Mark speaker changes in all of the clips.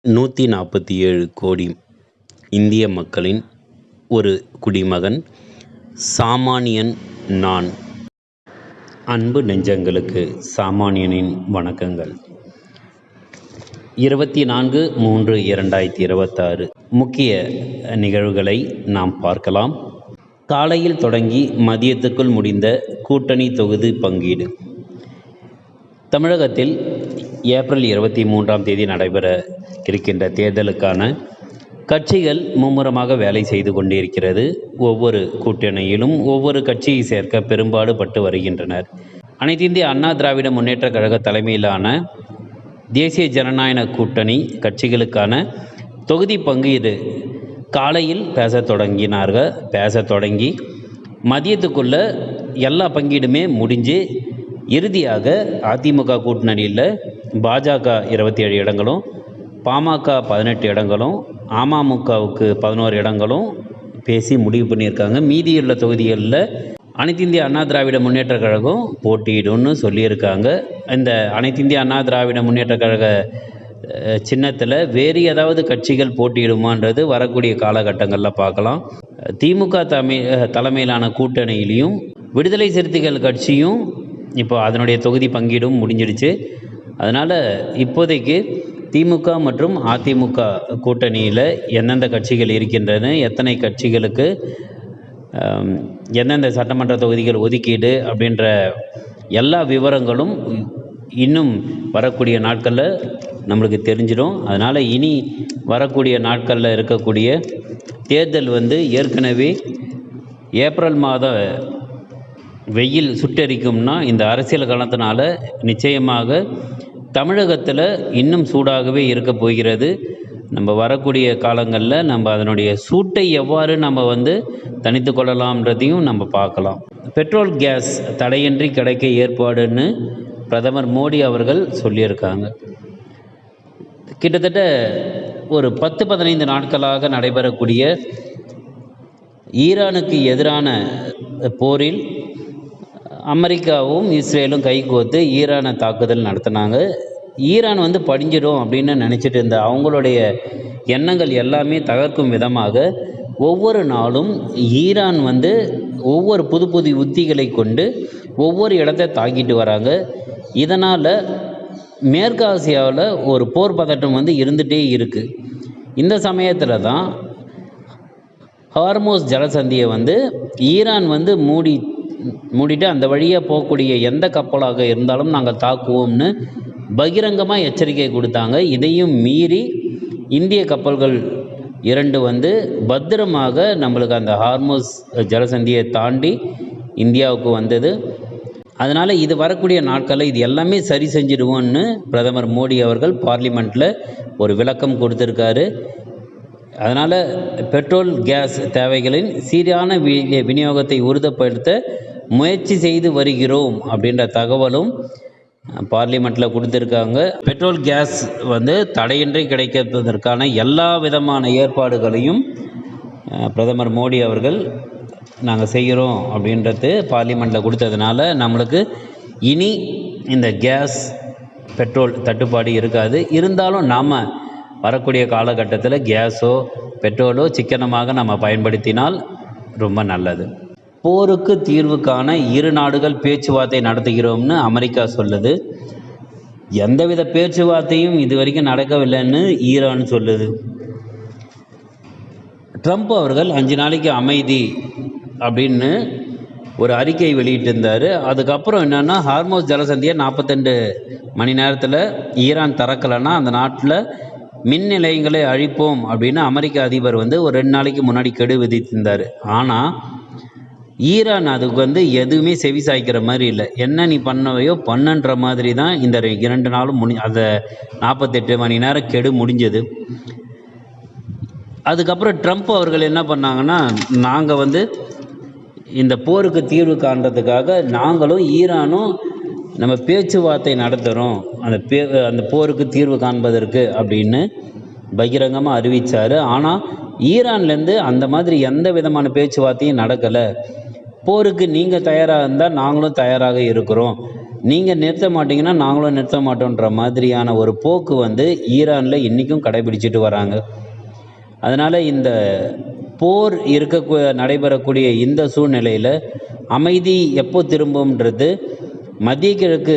Speaker 1: 147 கோடி இந்திய மக்களின் ஒரு குடிமகன், சாமானியன் நான். அன்பு நெஞ்சங்களுக்கு சாமானியனின் வணக்கங்கள். 24/3/2026 முக்கிய நிகழ்வுகளை நாம் பார்க்கலாம். காலையில் தொடங்கி மதியத்துக்குள் முடிந்த கூட்டணி தொகுதி பங்கீடு. தமிழகத்தில் ஏப்ரல் 23ஆம் தேதி நடைபெற இருக்கின்ற தேர்தலுக்கான கட்சிகள் மும்முரமாக வேலை செய்து கொண்டிருக்கிறது. ஒவ்வொரு கூட்டணியிலும் ஒவ்வொரு கட்சியை சேர்க்க பெரும்பாடு பட்டு வருகின்றனர். அனைத்து இந்திய அண்ணா திராவிட முன்னேற்ற கழக தலைமையிலான தேசிய ஜனநாயக கூட்டணி கட்சிகளுக்கான தொகுதி பங்கீடு காலையில் பேச தொடங்கி மதியத்துக்குள்ள எல்லா பங்கீடுமே முடிஞ்சு இறுதியாக அதிமுக கூட்டணியில் பாஜக 27 இடங்களும், பாமக 18 இடங்களும், அமமுகவுக்கு 11 இடங்களும் பேசி முடிவு பண்ணியிருக்காங்க. மீதியுள்ள தொகுதிகளில் அனைத்து இந்திய அண்ணா திராவிட முன்னேற்ற கழகம் போட்டியிடும்னு சொல்லியிருக்காங்க. இந்த அனைத்து இந்திய அண்ணா திராவிட முன்னேற்ற கழக சின்னத்தில் வேறு ஏதாவது கட்சிகள் போட்டியிடுமான்றது வரக்கூடிய காலகட்டங்களில் பார்க்கலாம். திமுக தலைமையிலான கூட்டணியிலையும் விடுதலை சிறுத்தைகள் கட்சியும் இப்போ அதனுடைய தொகுதி பங்கீடும் முடிஞ்சிடுச்சு. அதனால் இப்போதைக்கு திமுக மற்றும் அதிமுக கூட்டணியில் எந்தெந்த கட்சிகள் இருக்கின்றன, எத்தனை கட்சிகளுக்கு எந்தெந்த சட்டமன்ற தொகுதிகள் ஒதுக்கீடு அப்படின்ற எல்லா விவரங்களும் இன்னும் வரக்கூடிய நாட்களில் நம்மளுக்கு தெரிஞ்சிடும். அதனால் இனி வரக்கூடிய நாட்களில் இருக்கக்கூடிய தேர்தல் ஏற்கனவே ஏப்ரல் மாத வெயில் சுட்டெரிக்கும்னா இந்த அரசியல் காலத்தினால நிச்சயமாக தமிழகத்தில் இன்னும் சூடாகவே இருக்க போகிறது. நம்ம வரக்கூடிய காலங்களில் நம்ம அதனுடைய சூட்டை எவ்வாறு நம்ம தணித்து கொள்ளலாம்ன்றதையும் நம்ம பார்க்கலாம். பெட்ரோல் கேஸ் தடையின்றி கிடைக்க ஏற்பாடுன்னு பிரதமர் மோடி அவர்கள் சொல்லியிருக்காங்க. கிட்டத்தட்ட ஒரு 10-15 நாட்களாக நடைபெறக்கூடிய ஈரானுக்கு எதிரான போரில் அமெரிக்காவும் இஸ்ரேலும் கைகோர்த்து ஈரானை தாக்குதல் நடத்தினாங்க. ஈரான் படிஞ்சிடும் அப்படின்னு நினச்சிட்டு இருந்த அவங்களுடைய எண்ணங்கள் எல்லாமே தகர்க்கும் விதமாக ஒவ்வொரு நாளும் ஈரான் ஒவ்வொரு புது புது உத்திகளை கொண்டு ஒவ்வொரு இடத்தை தாக்கிட்டு வராங்க. இதனால் மேற்கு ஆசியாவில் ஒரு போர் பதட்டம் இருந்துகிட்டே இருக்குது. இந்த சமயத்தில் தான் ஹார்மோஸ் ஜலசந்தியை ஈரான் மூடிட்டு அந்த வழியாக போகக்கூடிய எந்த கப்பலாக இருந்தாலும் நாங்கள் தாக்குவோம்னு பகிரங்கமாக எச்சரிக்கை கொடுத்தாங்க. இதையும் மீறி இந்திய கப்பல்கள் 2 பத்திரமாக நம்மளுக்கு அந்த ஹார்மோஸ் ஜலசந்தியை தாண்டி இந்தியாவுக்கு வந்தது. அதனால் இது வரக்கூடிய நாட்களில் இது எல்லாமே சரி செஞ்சிடுவோன்னு பிரதமர் மோடி அவர்கள் பார்லிமெண்ட்டில் ஒரு விளக்கம் கொடுத்துருக்காரு. அதனால் பெட்ரோல் கேஸ் தேவைகளின் சீரான விநியோகத்தை உறுதிப்படுத்த முயற்சி செய்து வருகிறோம் அப்படின்ற தகவலும் பார்லிமெண்ட்டில் கொடுத்துருக்காங்க. பெட்ரோல் கேஸ் தடையின்றி கிடைக்கிறதற்கான எல்லா விதமான ஏற்பாடுகளையும் பிரதமர் மோடி அவர்கள் நாங்கள் செய்கிறோம் அப்படின்றது பார்லிமெண்ட்டில் கொடுத்ததுனால நம்மளுக்கு இனி இந்த கேஸ் பெட்ரோல் தட்டுப்பாடு இருக்காது. இருந்தாலும் நாம் வரக்கூடிய காலகட்டத்தில் கேஸோ பெட்ரோலோ சிக்கனமாக நம்ம பயன்படுத்தினால் ரொம்ப நல்லது. போருக்கு தீர்வு காண இரு நாடுகள் பேச்சுவார்த்தை நடத்துகிறோம்னு அமெரிக்கா சொல்லுது. எந்தவித பேச்சுவார்த்தையும் இது வரைக்கும் நடக்கவில்லைன்னு ஈரான் சொல்லுது. ட்ரம்ப் அவர்கள் 5 நாளைக்கு அமைதி அப்படின்னு ஒரு அறிக்கை வெளியிட்டிருந்தார். அதுக்கப்புறம் என்னென்னா ஹார்மோஸ் ஜலசந்தியை 42 மணி நேரத்தில் ஈரான் திறக்கலைன்னா அந்த நாட்டில் மின் நிலையங்களை அழிப்போம் அப்படின்னு அமெரிக்க அதிபர் ஒரு 2 நாளைக்கு முன்னாடி கெடு விதித்திருந்தார். ஆனால் ஈரான் அதுக்கு எதுவுமே செவி சாய்க்கிற மாதிரி இல்லை. என்ன நீ பண்ணவையோ பண்ணுன்ற மாதிரி தான் இந்த 2 நாளும் அந்த 48 மணி நேரம் கெடு முடிஞ்சது. அதுக்கப்புறம் ட்ரம்ப் அவர்கள் என்ன பண்ணாங்கன்னா, நாங்கள் இந்த போருக்கு தீர்வு காண்றதுக்காக நாங்களும் ஈரானும் நம்ம பேச்சுவார்த்தை நடத்துகிறோம் அந்த போருக்கு தீர்வு காண்பதற்கு அப்படின்னு பகிரங்கமாக அறிவித்தார். ஆனால் ஈரான்லேருந்து அந்த மாதிரி எந்த விதமான பேச்சுவார்த்தையும் நடக்கலை. போருக்கு நீங்கள் தயாராக இருந்தால் நாங்களும் தயாராக இருக்கிறோம், நீங்கள் நிறுத்த மாட்டீங்கன்னா நாங்களும் நிறுத்த மாட்டோன்ற மாதிரியான ஒரு போக்கு வந்து ஈரானில் இன்றைக்கும் கடைபிடிச்சிட்டு வராங்க. அதனால் இந்த போர் நடைபெறக்கூடிய இந்த சூழ்நிலையில் அமைதி எப்போ திரும்பும்ன்றது மத்திய கிழக்கு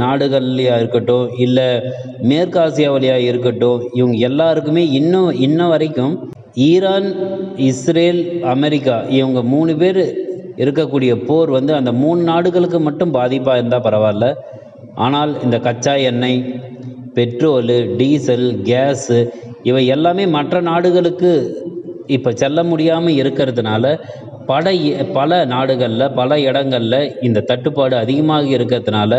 Speaker 1: நாடுகள்லையா இருக்கட்டும், இல்லை மேற்காசியாவிலையாக இருக்கட்டும், இவங்க எல்லாருக்குமே இன்ன வரைக்கும் ஈரான், இஸ்ரேல், அமெரிக்கா இவங்க 3 பேர் இருக்கக்கூடிய போர் வந்து அந்த 3 நாடுகளுக்கு மட்டும் பாதிப்பாக இருந்தால் பரவாயில்ல. ஆனால் இந்த கச்சா எண்ணெய், பெட்ரோலு, டீசல், கேஸு இவை எல்லாமே மற்ற நாடுகளுக்கு இப்போ செல்ல முடியாமல் இருக்கிறதுனால பல நாடுகளில் பல இடங்களில் இந்த தட்டுப்பாடு அதிகமாக இருக்கிறதுனால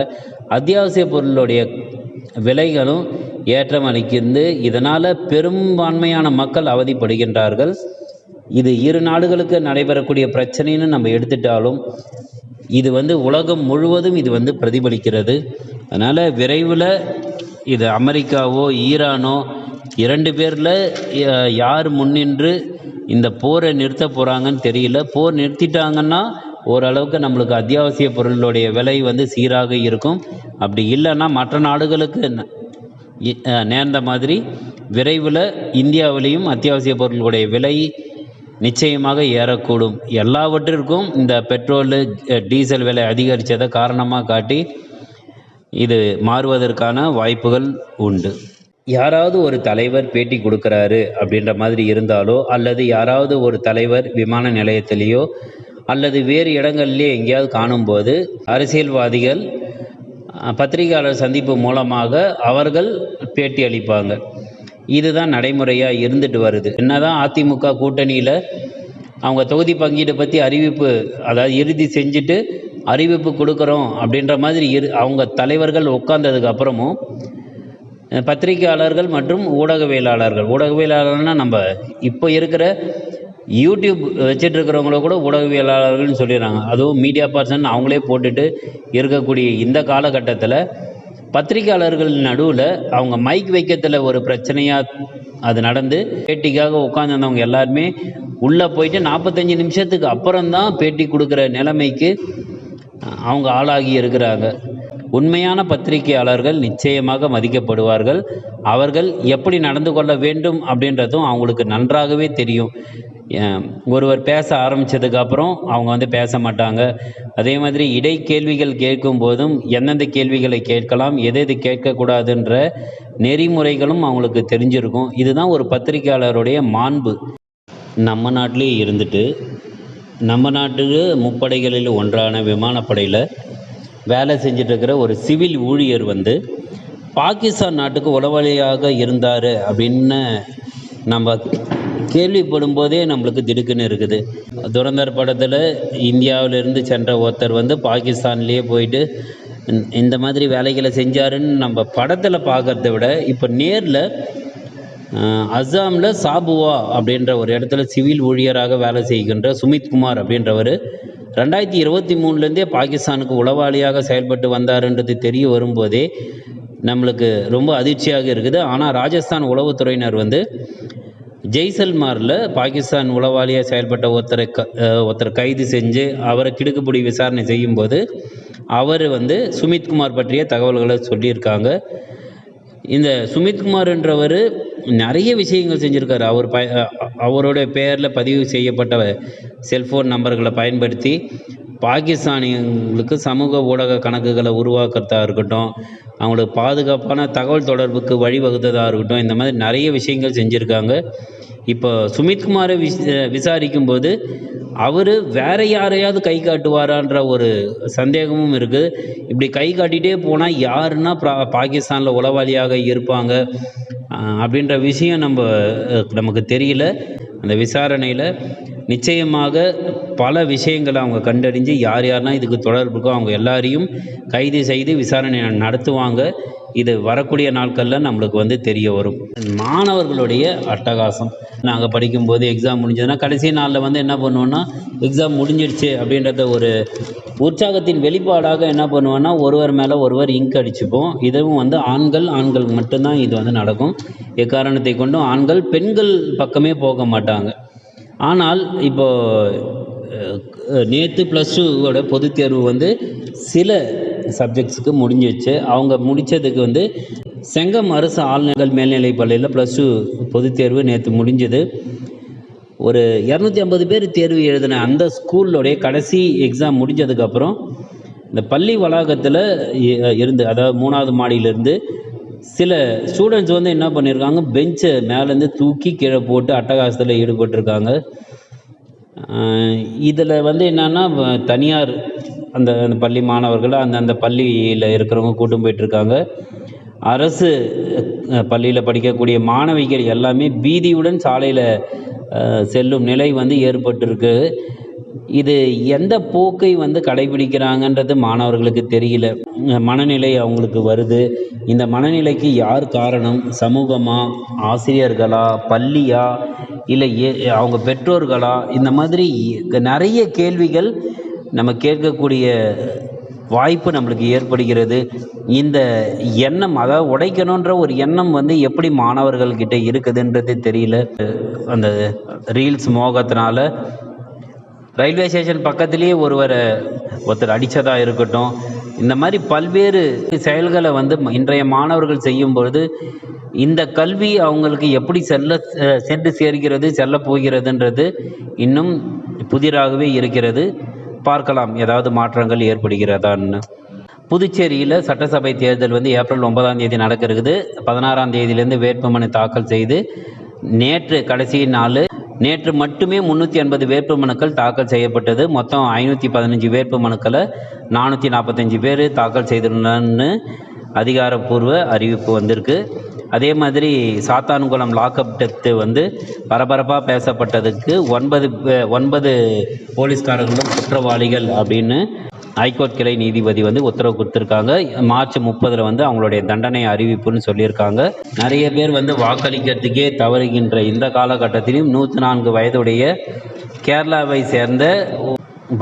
Speaker 1: அத்தியாவசிய பொருளுடைய விலைகளும் ஏற்றம் அளிக்கிறது. இதனால் பெரும்பான்மையான மக்கள் அவதிப்படுகின்றார்கள். இது இரு நாடுகளுக்கு நடைபெறக்கூடிய பிரச்சனைன்னு நம்ம எடுத்துட்டாலும் இது வந்து உலகம் முழுவதும் இது வந்து பிரதிபலிக்கிறது. அதனால் விரைவில் இது அமெரிக்காவோ ஈரானோ 2 பேரில் யார் முன்னின்று இந்த போரை நிறுத்த போகிறாங்கன்னு தெரியல. போர் நிறுத்திட்டாங்கன்னா ஓரளவுக்கு நம்மளுக்கு அத்தியாவசிய பொருளுடைய விலை வந்து சீராக இருக்கும். அப்படி இல்லைன்னா மற்ற நாடுகளுக்கு நேர்ந்த மாதிரி விரைவில் இந்தியாவிலையும் அத்தியாவசிய பொருளுடைய விலை நிச்சயமாக ஏறக்கூடும். எல்லாவற்றிற்கும் இந்த பெட்ரோலு, டீசல் விலை அதிகரித்ததை காரணமாக காட்டி இது மாறுவதற்கான வாய்ப்புகள் உண்டு. யாராவது ஒரு தலைவர் பேட்டி கொடுக்குறாரு அப்படின்ற மாதிரி இருந்தாலோ, அல்லது யாராவது ஒரு தலைவர் விமான நிலையத்திலேயோ அல்லது வேறு இடங்கள்லேயே எங்கேயாவது காணும்போது அரசியல்வாதிகள் பத்திரிகையாளர் சந்திப்பு மூலமாக அவர்கள் பேட்டி அளிப்பாங்க. இதுதான் நடைமுறையாக இருந்துட்டு வருது. என்னதான் அதிமுக கூட்டணியில் அவங்க தொகுதி பங்கீடு பற்றி அறிவிப்பு, அதாவது இறுதி செஞ்சுட்டு அறிவிப்பு கொடுக்குறோம் அப்படின்ற மாதிரி அவங்க தலைவர்கள் உட்கார்ந்ததுக்கு அப்புறமும் பத்திரிகையாளர்கள் மற்றும் ஊடகவியலாளர்கள்னால் நம்ம இப்போ இருக்கிற யூடியூப் வச்சுட்டு இருக்கிறவங்கள கூட ஊடகவியலாளர்கள்னு சொல்லிடுறாங்க. அதுவும் மீடியா பர்சன் அவங்களே போட்டுட்டு இருக்கக்கூடிய இந்த காலகட்டத்தில் பத்திரிகையாளர்கள் நடுவில் அவங்க மைக் வைக்கிறதுல ஒரு பிரச்சனையாக அது நடந்து பேட்டிக்காக உட்காந்துருந்தவங்க எல்லாருமே உள்ளே போயிட்டு 45 நிமிஷத்துக்கு அப்புறம்தான் பேட்டி கொடுக்குற நிலைமைக்கு அவங்க ஆளாகி இருக்கிறாங்க. உண்மையான பத்திரிகையாளர்கள் நிச்சயமாக மதிக்கப்படுவார்கள். அவர்கள் எப்படி நடந்து கொள்ள வேண்டும் அப்படின்றதும் அவங்களுக்கு நன்றாகவே தெரியும். ஒருவர் பேச ஆரம்பித்ததுக்கு அப்புறம் அவங்க வந்து பேச மாட்டாங்க. அதே மாதிரி இடைக்கேள்விகள் கேட்கும் போதும் எந்தெந்த கேள்விகளை கேட்கலாம், எது கேட்கக்கூடாதுன்ற நெறிமுறைகளும் அவங்களுக்கு தெரிஞ்சிருக்கும். இதுதான் ஒரு பத்திரிகையாளருடைய மாண்பு. நம்ம நாட்டிலே இருந்துட்டு நம்ம நாட்டுக்கு முப்படைகளில் ஒன்றான விமானப்படையில் வேலை செஞ்சிட்ருக்கிற ஒரு சிவில் ஊழியர் வந்து பாகிஸ்தான் நாட்டுக்கு உளவாளியாக இருந்தார் அப்படின்னு நம்ம கேள்விப்படும் போதே நம்மளுக்கு திடுக்குன்னு இருக்குது. துரந்தர் படத்தில் இந்தியாவிலிருந்து சென்ற ஒருத்தர் வந்து பாகிஸ்தான்லேயே போயிட்டு இந்த மாதிரி வேலைகளை செஞ்சாருன்னு நம்ம படத்தில் பார்க்குறத விட இப்போ நேரில் அஸ்ஸாமில் சாபுவா அப்படின்ற ஒரு இடத்துல சிவில் ஊழியராக வேலை செய்கின்ற சுமித்குமார் அப்படின்றவர் 2023 பாகிஸ்தானுக்கு உளவாளியாக செயல்பட்டு வந்தாருன்றது தெரிய வரும்போதே நம்மளுக்கு ரொம்ப அதிர்ச்சியாக இருக்குது. ஆனால் ராஜஸ்தான் உளவுத்துறையினர் வந்து ஜெய்சல்மாரில் பாகிஸ்தான் உளவாளியாக செயல்பட்ட ஒருத்தரை கைது செஞ்சு அவரை கிடுக்குப்பிடி விசாரணை செய்யும்போது அவர் வந்து சுமித்குமார் பற்றிய தகவல்களை சொல்லியிருக்காங்க. இந்த சுமித்குமார்ன்றவர் நிறைய விஷயங்கள் செஞ்சுருக்காரு. அவருடைய பெயரில் பதிவு செய்யப்பட்ட செல்ஃபோன் நம்பர்களை பயன்படுத்தி பாகிஸ்தானியங்களுக்கு சமூக ஊடக கணக்குகளை உருவாக்குறதா இருக்கட்டும், அவங்களுக்கு பாதுகாப்பான தகவல் தொடர்புக்கு வழிவகுத்ததாக இருக்கட்டும், இந்த மாதிரி நிறைய விஷயங்கள் செஞ்சுருக்காங்க. இப்போ சுமித்குமாரை விசாரிக்கும்போது அவர் வேற யாரையாவது கை காட்டுவாரான்ற ஒரு சந்தேகமும் இருக்குது. இப்படி கை காட்டிகிட்டே போனால் யாருன்னா பாகிஸ்தானில் உளவாளியாக இருப்பாங்க அப்படின்ற விஷயம் நமக்கு தெரியல. அந்த விசாரணையில் நிச்சயமாக பல விஷயங்களை அவங்க கண்டறிஞ்சு யார்னா இதுக்கு தொடர்புக்கோ அவங்க எல்லாரையும் கைது செய்து விசாரணை நடத்துவாங்க. இது வரக்கூடிய நாட்களில் நம்மளுக்கு வந்து தெரிய வரும். மாணவர்களுடைய அட்டகாசம், நாங்கள் படிக்கும்போது எக்ஸாம் முடிஞ்சதுன்னா கடைசி நாளில் வந்து என்ன பண்ணுவோன்னா, எக்ஸாம் முடிஞ்சிடுச்சு அப்படின்றத ஒரு உற்சாகத்தின் வெளிப்பாடாக என்ன பண்ணுவோன்னா ஒருவர் மேலே ஒருவர் இங்க் அடிச்சுப்போம். இதுவும் வந்து ஆண்கள் மட்டும்தான் இது வந்து நடக்கும். எக்காரணத்தை கொண்டும் ஆண்கள் பெண்கள் பக்கமே போக மாட்டாங்க. ஆனால் இப்போது நேற்று ப்ளஸ் டூவோட பொதுத் தேர்வு வந்து சில சப்ஜெக்ட்ஸுக்கு முடிஞ்சிச்சு. அவங்க முடித்ததுக்கு வந்து செங்கம் அரசு ஆழ்நிலைகள் மேல்நிலைப் பள்ளியில் ப்ளஸ் டூ பொதுத் தேர்வு நேற்று முடிஞ்சது. ஒரு 250 பேர் தேர்வு எழுதின அந்த ஸ்கூலோடைய கடைசி எக்ஸாம் முடிஞ்சதுக்கப்புறம் இந்த பள்ளி வளாகத்தில் இருந்து, அதாவது 3வது மாடியிலேருந்து சில ஸ்டூடெண்ட்ஸ் வந்து என்ன பண்ணியிருக்காங்க, பெஞ்சை மேலேருந்து தூக்கி கீழே போட்டு அட்டகாசத்தில் ஈடுபட்டிருக்காங்க. இதில் வந்து என்னென்னா, தனியார் அந்த பள்ளி மாணவர்களை அந்த பள்ளியில் இருக்கிறவங்க கூட்டும் போயிட்டுருக்காங்க. அரசு பள்ளியில் படிக்கக்கூடிய மாணவிகள் எல்லாமே பீதியுடன் சாலையில் செல்லும் நிலை வந்து ஏற்பட்டிருக்கு. இது எந்த போக்கை வந்து கடைபிடிக்கிறாங்கன்றது மாணவர்களுக்கு தெரியல. மனநிலை அவங்களுக்கு வருது. இந்த மனநிலைக்கு யார் காரணம்? சமூகமா, ஆசிரியர்களா, பள்ளியா, இல்லை அவங்க பெற்றோர்களா? இந்த மாதிரி நிறைய கேள்விகள் நம்ம கேட்கக்கூடிய வாய்ப்பு நம்மளுக்கு ஏற்படுகிறது. இந்த எண்ணம், அதாவது உடைக்கணுன்ற ஒரு எண்ணம் வந்து எப்படி மாணவர்கள்கிட்ட இருக்குதுன்றது தெரியல. அந்த ரீல்ஸ் மோகத்தினால ரயில்வே ஸ்டேஷன் பக்கத்துலேயே ஒருத்தர் அடித்ததாக இருக்கட்டும், இந்த மாதிரி பல்வேறு செயல்களை வந்து இன்றைய மாணவர்கள் செய்யும் பொழுது இந்த கல்வி அவங்களுக்கு எப்படி சென்று சேர்கிறது, செல்ல போகிறதுன்றது இன்னும் புதிராகவே இருக்கிறது. பார்க்கலாம் ஏதாவது மாற்றங்கள் ஏற்படுகிறதான்னு. புதுச்சேரியில் சட்டசபை தேர்தல் வந்து ஏப்ரல் 9ஆம் தேதி நடக்க இருக்குது. 16ஆம் தேதியிலேருந்து வேட்புமனு தாக்கல் செய்து நேற்று கடைசி நாள். நேற்று மட்டுமே 380 வேட்புமனுக்கள் தாக்கல் செய்யப்பட்டது. மொத்தம் 515 வேட்புமனுக்களை 445 பேர் தாக்கல் செய்திருந்தான்னு அதிகாரப்பூர்வ அறிவிப்பு வந்திருக்கு. அதே மாதிரி சாத்தான்குளம் லாக்அப் டெத்து வந்து பரபரப்பாக பேசப்பட்டதுக்கு 9 போலீஸ்காரர்களும் குற்றவாளிகள் அப்படின்னு ஹைகோர்ட் கிளை நீதிபதி வந்து உத்தரவு கொடுத்துருக்காங்க. மார்ச் 30 வந்து அவங்களுடைய தண்டனை அறிவிப்புன்னு சொல்லியிருக்காங்க. நிறைய பேர் வந்து வாக்களிக்கிறதுக்கே தவறுகின்ற இந்த காலகட்டத்திலும் 104 வயதுடைய கேரளாவை சேர்ந்த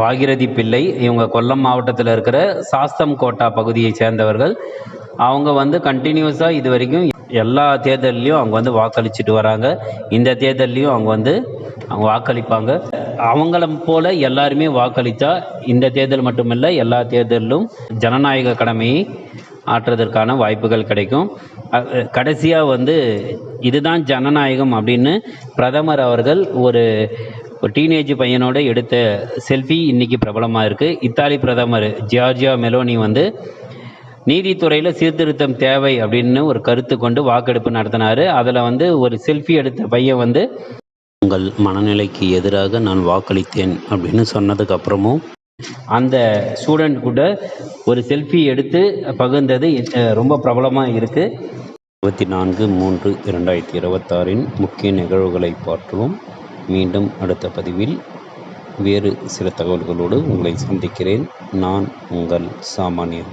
Speaker 1: பாகிரதி பிள்ளை, இவங்க கொல்லம் மாவட்டத்தில் இருக்கிற சாஸ்தம் கோட்டா பகுதியை சேர்ந்தவர்கள். அவங்க வந்து கண்டினியூஸாக இது வரைக்கும் எல்லா தேர்தல்லையும் அவங்க வந்து வாக்களிச்சுட்டு வராங்க. இந்த தேர்தல்லையும் அவங்க வாக்களிப்பாங்க. அவங்கள போல எல்லாருமே வாக்களித்தா இந்த தேர்தல் மட்டுமில்லை, எல்லா தேர்தலிலும் ஜனநாயக கடமையை ஆற்றுவதற்கான வாய்ப்புகள் கிடைக்கும். கடைசியாக வந்து இதுதான் ஜனநாயகம் அப்படின்னு பிரதமர் அவர்கள் ஒரு டீனேஜ் பையனோட எடுத்த செல்ஃபி இன்னைக்கு பிரபலமாக இருக்குது. இத்தாலி பிரதமர் ஜியார்ஜியா மெலோனி வந்து நீதித்துறையில் சீர்திருத்தம் தேவை அப்படின்னு ஒரு கருத்து கொண்டு வாக்கெடுப்பு நடத்தினார். அதில் வந்து ஒரு செல்ஃபி எடுத்த பையன் வந்து உங்கள் மனநிலைக்கு எதிராக நான் வாக்களித்தேன் அப்படின்னு சொன்னதுக்கு அப்புறமும் அந்த ஸ்டூடெண்ட் கூட ஒரு செல்ஃபி எடுத்து பகிர்ந்தது ரொம்ப பிரபலமாக இருக்குது. 24/3/2026 முக்கிய நிகழ்வுகளை பார்த்துவோம். மீண்டும் அடுத்த பதிவில் வேறு சில தகவல்களோடு உங்களை சந்திக்கிறேன். நான் உங்கள் சாமானியன்.